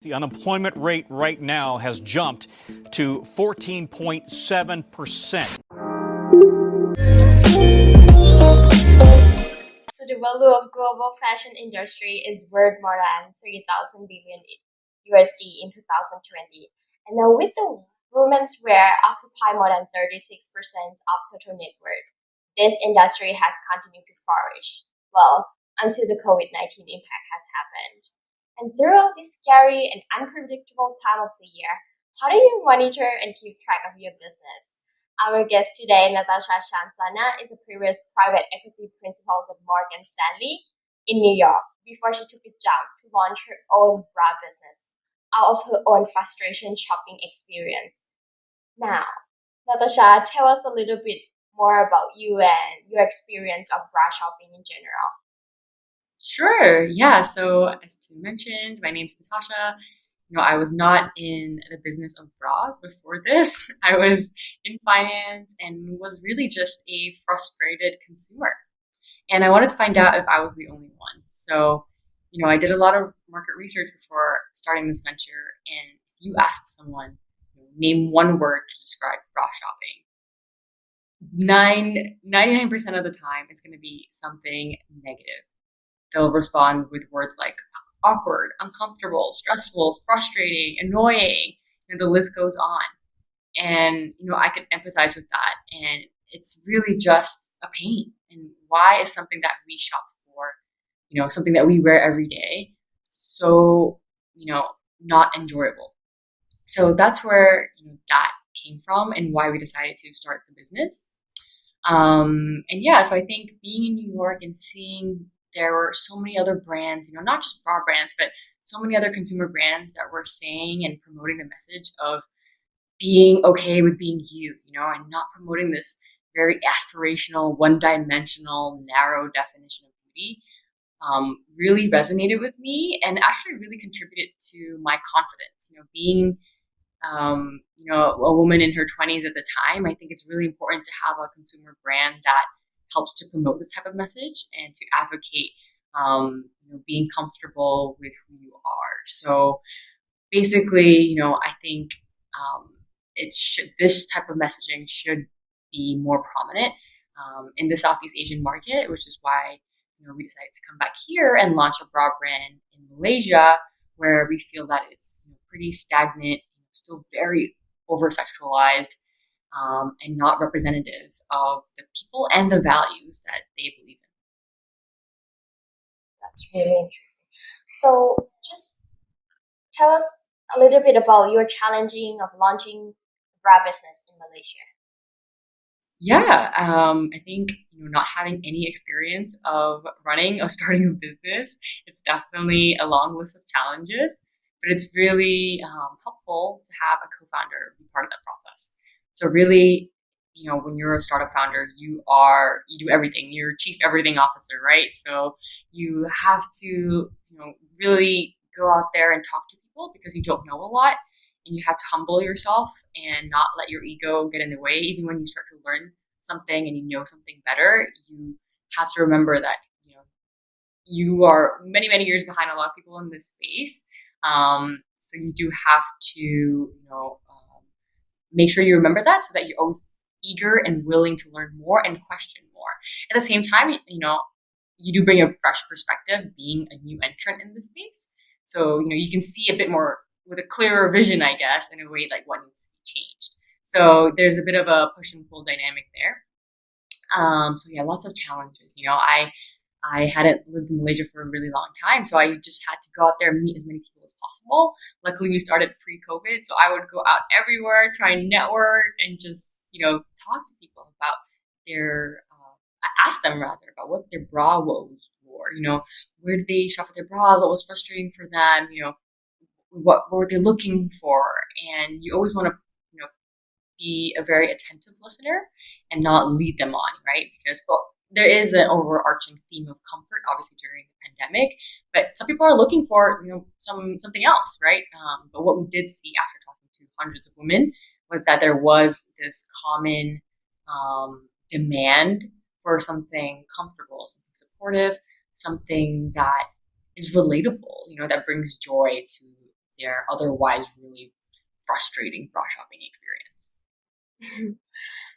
The unemployment rate right now has jumped to 14.7%. So the value of global fashion industry is worth more than 3,000 billion USD in 2020. And now with the women's wear occupy more than 36% of total net worth, this industry has continued to flourish. Well, until the COVID-19 impact has happened. And throughout this scary and unpredictable time of the year, how do you monitor and keep track of your business? Our guest today, Natasha Shazana, is a previous private equity principal at Morgan Stanley in New York before she took a jump to launch her own bra business out of her own frustration shopping experience. Now, Natasha, tell us a little bit more about you and your experience of bra shopping in general. Sure. Yeah. So as Tim mentioned, my name's Natasha. I was not in the business of bras before this. I was in finance and was really just a frustrated consumer. And I wanted to find out if I was the only one. So, I did a lot of market research before starting this venture. And if you ask someone, name one word to describe bra shopping, 99% of the time, it's going to be something negative. They'll respond with words like awkward, uncomfortable, stressful, frustrating, annoying. The list goes on. And, I could empathize with that. And it's really just a pain. And why is something that we shop for, something that we wear every day, so, not enjoyable? So that's where that came from and why we decided to start the business. So I think being in New York and seeing there were so many other brands, not just bra brands, but so many other consumer brands that were saying and promoting the message of being okay with being you, and not promoting this very aspirational, one-dimensional, narrow definition of beauty, really resonated with me and actually really contributed to my confidence. Being, a woman in her 20s at the time, I think it's really important to have a consumer brand that helps to promote this type of message and to advocate, being comfortable with who you are. So basically, I think this type of messaging should be more prominent in the Southeast Asian market, which is why we decided to come back here and launch a bra brand in Malaysia, where we feel that it's pretty stagnant, still very over-sexualized, and not representative of the people and the values that they believe in. That's really interesting. So just tell us a little bit about your challenging of launching a bra business in Malaysia. Yeah, I think not having any experience of running or starting a business, it's definitely a long list of challenges, but it's really helpful to have a co-founder be part of that process. So really, when you're a startup founder, you do everything. You're chief everything officer, right? So you have to, really go out there and talk to people because you don't know a lot, and you have to humble yourself and not let your ego get in the way. Even when you start to learn something and you know something better, you have to remember that, you are many, many years behind a lot of people in this space. So you do have to, make sure you remember that so that you're always eager and willing to learn more and question more. At the same time, you do bring a fresh perspective being a new entrant in this space. So, you can see a bit more with a clearer vision, I guess, in a way like what needs to be changed. So there's a bit of a push and pull dynamic there. Lots of challenges. I hadn't lived in Malaysia for a really long time, so I just had to go out there and meet as many people as possible. Luckily, we started pre-COVID, so I would go out everywhere, try and network, and just, talk to people about ask them rather about what their bra woes were, where did they shop for their bras, what was frustrating for them, what were they looking for, and you always want to, be a very attentive listener and not lead them on, right? Because, there is an overarching theme of comfort, obviously, during the pandemic, but some people are looking for, something else, right? But what we did see after talking to hundreds of women was that there was this common demand for something comfortable, something supportive, something that is relatable, that brings joy to their otherwise really frustrating bra shopping experience.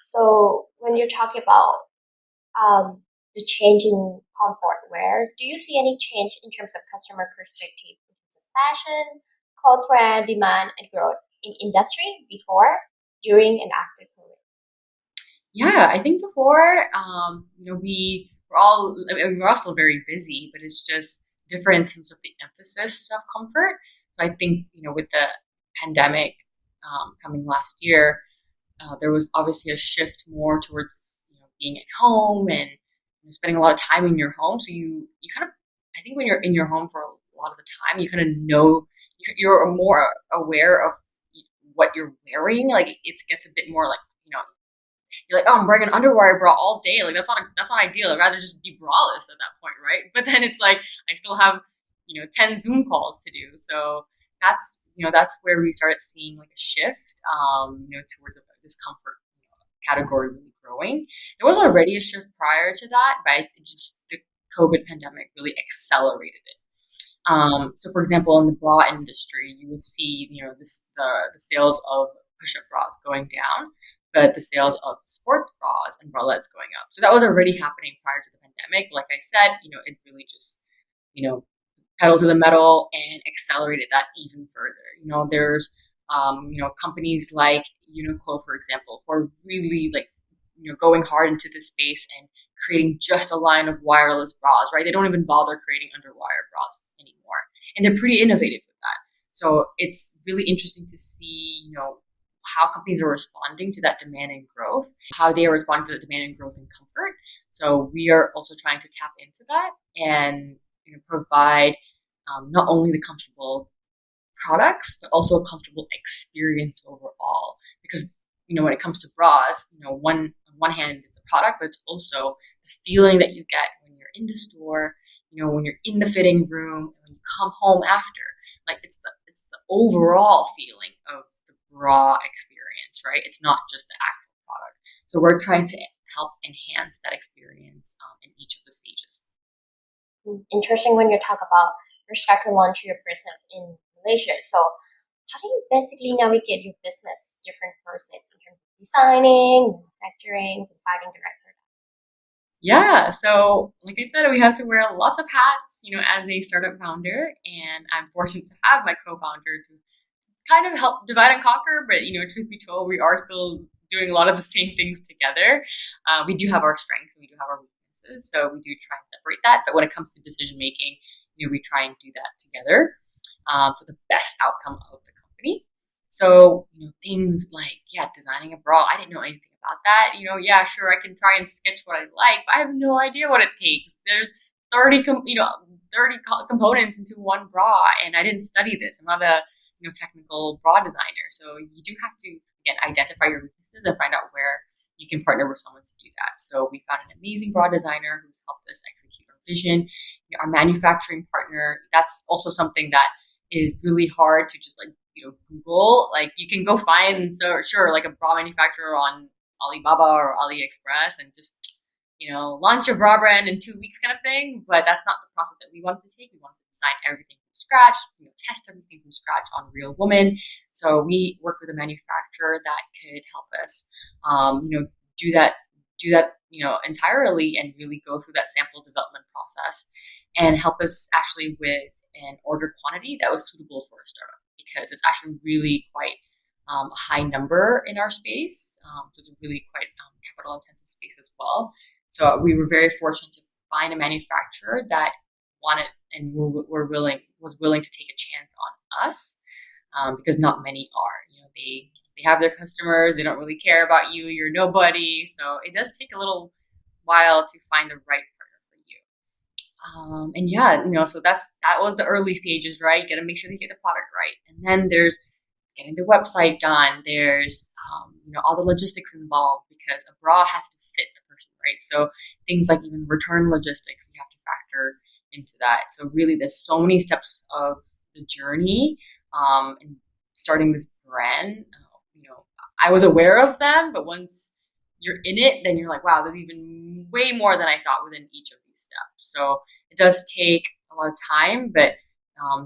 So when you're talking about the change in comfort wears, do you see any change in terms of customer perspective in terms of fashion, clothes wear, demand, and growth in industry before, during, and after COVID? Yeah, I think before, we're all, I mean, we're all still very busy, but it's just different in terms of the emphasis of comfort. So I think, with the pandemic coming last year, there was obviously a shift more towards being at home and spending a lot of time in your home. So you kind of, I think when you're in your home for a lot of the time, you kind of know you're more aware of what you're wearing. Like it gets a bit more like you're like, oh, I'm wearing an underwire bra all day. Like that's not ideal. I'd rather just be braless at that point, right? But then it's like I still have 10 Zoom calls to do. So that's where we started seeing like a shift, towards this comfort category really growing. There was already a shift prior to that, but just the COVID pandemic really accelerated it. So, for example, in the bra industry, you will see, the sales of push-up bras going down, but the sales of sports bras and bralettes going up. So that was already happening prior to the pandemic. Like I said, it really just, pedal to the metal and accelerated that even further. There's, companies like Uniqlo, for example, who are really like, going hard into this space and creating just a line of wireless bras, right? They don't even bother creating underwire bras anymore. And they're pretty innovative with that. So it's really interesting to see, how companies are responding to that demand and growth, how they are responding to the demand and growth and comfort. So we are also trying to tap into that and provide not only the comfortable products, but also a comfortable experience overall. Because when it comes to bras, on one hand is the product, but it's also the feeling that you get when you're in the store, when you're in the fitting room, and when you come home after. Like it's the overall feeling of the bra experience, right? It's not just the actual product. So we're trying to help enhance that experience in each of the stages. Interesting when you talk about you start to launch your business in Malaysia. So how do you basically navigate your business different processes in terms of designing, manufacturing, and finding director? Yeah, so like I said, we have to wear lots of hats, as a startup founder, and I'm fortunate to have my co-founder to kind of help divide and conquer. But truth be told, we are still doing a lot of the same things together. We do have our strengths and we do have our weaknesses, so we do try and separate that. But when it comes to decision making, we try and do that together for the best outcome of the company. So, things like, designing a bra. I didn't know anything about that. Sure, I can try and sketch what I like, but I have no idea what it takes. There's 30 components into one bra, and I didn't study this. I'm not a, technical bra designer. So you do have to, again, identify your weaknesses and find out where you can partner with someone to do that. So we found an amazing bra designer who's helped us execute our vision. Our manufacturing partner, that's also something that is really hard to just Google. Like you can go find, like a bra manufacturer on Alibaba or AliExpress and just, launch a bra brand in 2 weeks kind of thing. But that's not the process that we wanted to take. We wanted to design everything from scratch, test everything from scratch on real women. So we worked with a manufacturer that could help us, do that, entirely and really go through that sample development process and help us actually with an order quantity that was suitable for a startup, because it's actually really quite a high number in our space. So it's a really quite capital intensive space as well. So we were very fortunate to find a manufacturer that wanted and was willing to take a chance on us, because not many are. They have their customers. They don't really care about you. You're nobody. So it does take a little while to find the right partner for you. So that was the early stages, right? You got to make sure that you get the product right, and then there's getting the website done. There's all the logistics involved, because a bra has to fit the person, right? So things like even return logistics, you have to factor into that. So really, there's so many steps of the journey in starting this brand. I was aware of them, but once you're in it, then you're like, wow, there's even way more than I thought within each of these steps. So it does take a lot of time, but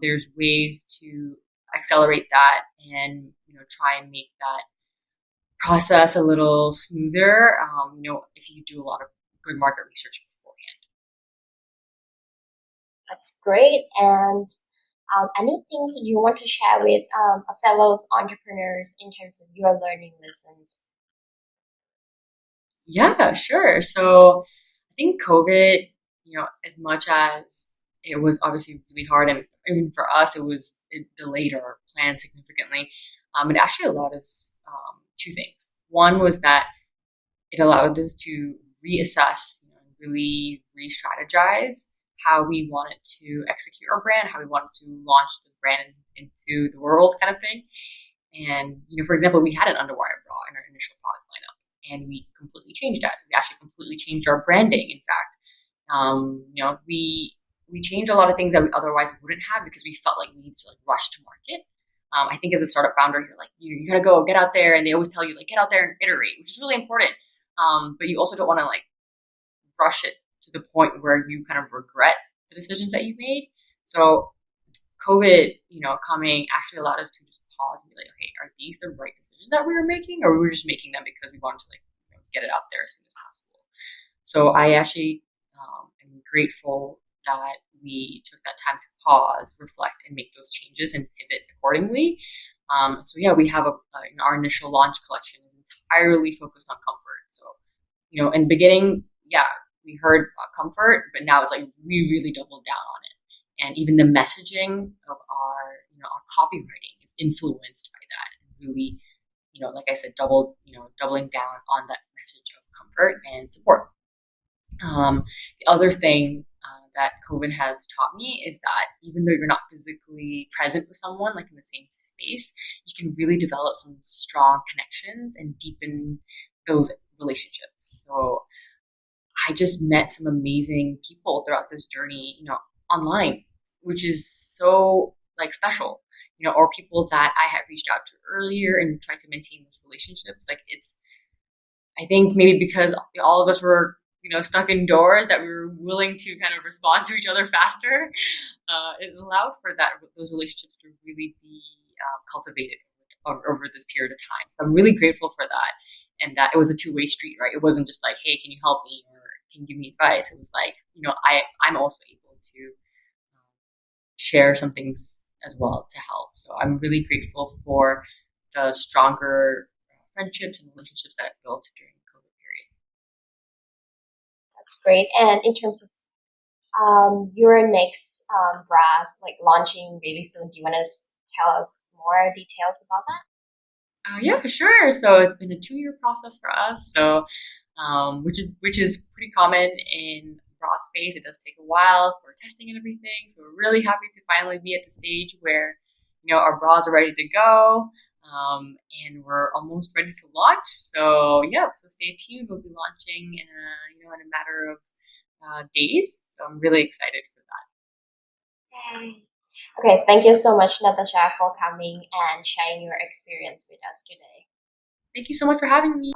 there's ways to accelerate that and try and make that process a little smoother. If you do a lot of good market research beforehand. That's great. And any things that you want to share with fellow entrepreneurs in terms of your learning lessons? Yeah, sure. So I think COVID, as much as it was obviously really hard, and even for us, it delayed our plan significantly. It actually allowed us two things. One was that it allowed us to reassess, and really re-strategize how we wanted to execute our brand, how we wanted to launch this brand into the world, kind of thing. And for example, we had an underwire bra in our initial product lineup, and we completely changed that. We actually completely changed our branding. In fact, we changed a lot of things that we otherwise wouldn't have because we felt like we needed to rush to market. I think as a startup founder, you're like, you gotta go, get out there, and they always tell you get out there and iterate, which is really important. But you also don't want to rush it to the point where you kind of regret the decisions that you made. So COVID, coming actually allowed us to just pause and be like, okay, are these the right decisions that we were making, or we were just making them because we wanted to get it out there as soon as possible? So I actually am grateful that we took that time to pause, reflect, and make those changes and pivot accordingly. So yeah, we have our initial launch collection is entirely focused on comfort. So in the beginning, yeah, we heard comfort, but now it's we really doubled down on it. And even the messaging of our copywriting is influenced by that. And really, like I said, doubling down on that message of comfort and support. The other thing that COVID has taught me is that even though you're not physically present with someone in the same space, you can really develop some strong connections and deepen those relationships. So I just met some amazing people throughout this journey, online, which is so special, or people that I had reached out to earlier and tried to maintain those relationships. I think maybe because all of us were, stuck indoors, that we were willing to kind of respond to each other faster. It allowed for those relationships to really be cultivated over this period of time. So I'm really grateful for that. And that it was a two-way street, right? It wasn't just hey, can you help me or can you give me advice? It was I'm also able to share some things as well to help. So I'm really grateful for the stronger friendships and relationships that I built during the COVID period. That's great. And in terms of your next bras launching really soon, do you want to tell us more details about that? Yeah, sure. So it's been a 2-year process for us. So, which is pretty common in bra space. It does take a while for testing and everything. So we're really happy to finally be at the stage where, our bras are ready to go, and we're almost ready to launch. So yeah, so stay tuned. We'll be launching in a matter of days. So I'm really excited for that. Yay. Okay, thank you so much, Natasha, for coming and sharing your experience with us today. Thank you so much for having me.